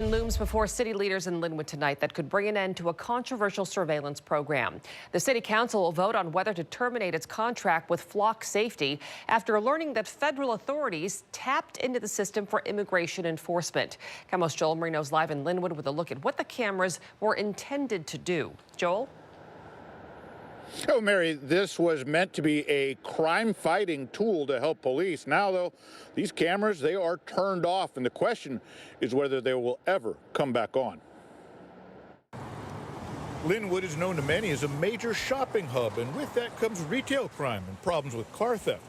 Looms before city leaders in Lynnwood tonight that could bring an end to a controversial surveillance program. The city council will vote on whether to terminate its contract with Flock Safety after learning that federal authorities tapped into the system for immigration enforcement. KOMO's Joel Moreno's live in Lynnwood with a look at what the cameras were intended to do. Joel? Oh, Mary, this was meant to be a crime-fighting tool to help police. Now, though, these cameras, they are turned off, and the question is whether they will ever come back on. Lynnwood is known to many as a major shopping hub, and with that comes retail crime and problems with car theft.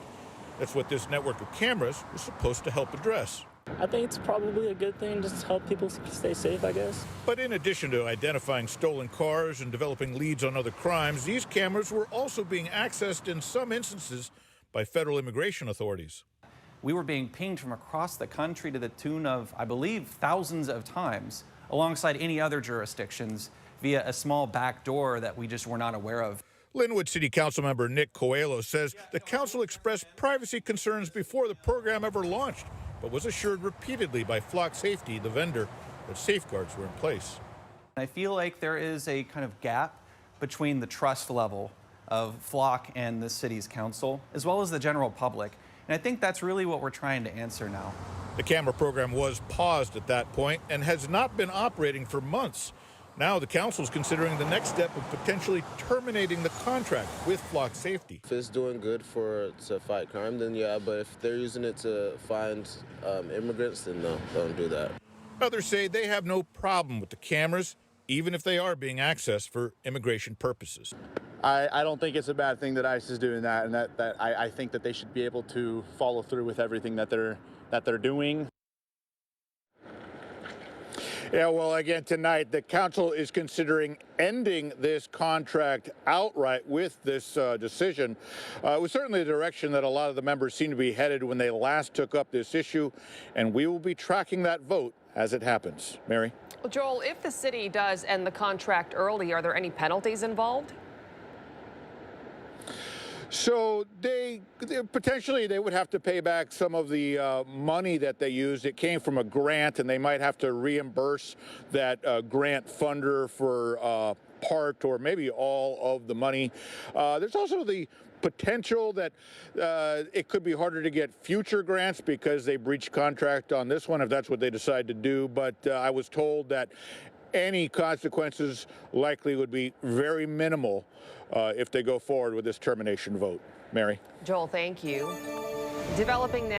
That's what this network of cameras is supposed to help address. I think it's probably a good thing just to help people stay safe, I guess. But in addition to identifying stolen cars and developing leads on other crimes, these cameras were also being accessed in some instances by federal immigration authorities. We were being pinged from across the country to the tune of, I believe, thousands of times, alongside any other jurisdictions, via a small back door that we just were not aware of. Lynnwood City Council member Nick Coelho says the council expressed privacy concerns before the program ever launched, but was assured repeatedly by Flock Safety, the vendor, that safeguards were in place. I feel like there is a kind of gap between the trust level of Flock and the city's council, as well as the general public. And I think that's really what we're trying to answer now. The camera program was paused at that point and has not been operating for months. Now the council is considering the next step of potentially terminating the contract with Flock Safety. If it's doing good to fight crime, then yeah, but if they're using it to find immigrants, then no, don't do that. Others say they have no problem with the cameras, even if they are being accessed for immigration purposes. I don't think it's a bad thing that ICE is doing that, and I think that they should be able to follow through with everything that they're doing. Yeah, well, again, tonight, the council is considering ending this contract outright with this decision. It was certainly the direction that a lot of the members seem to be headed when they last took up this issue, and we will be tracking that vote as it happens. Mary? Well, Joel, if the city does end the contract early, are there any penalties involved? So they potentially would have to pay back some of the money that they used. It came from a grant, and they might have to reimburse that grant funder for part or maybe all of the money. There's also the potential that it could be harder to get future grants because they breached contract on this one, if that's what they decide to do. But I was told that any consequences likely would be very minimal if they go forward with this termination vote. Mary? Joel, thank you. Developing now.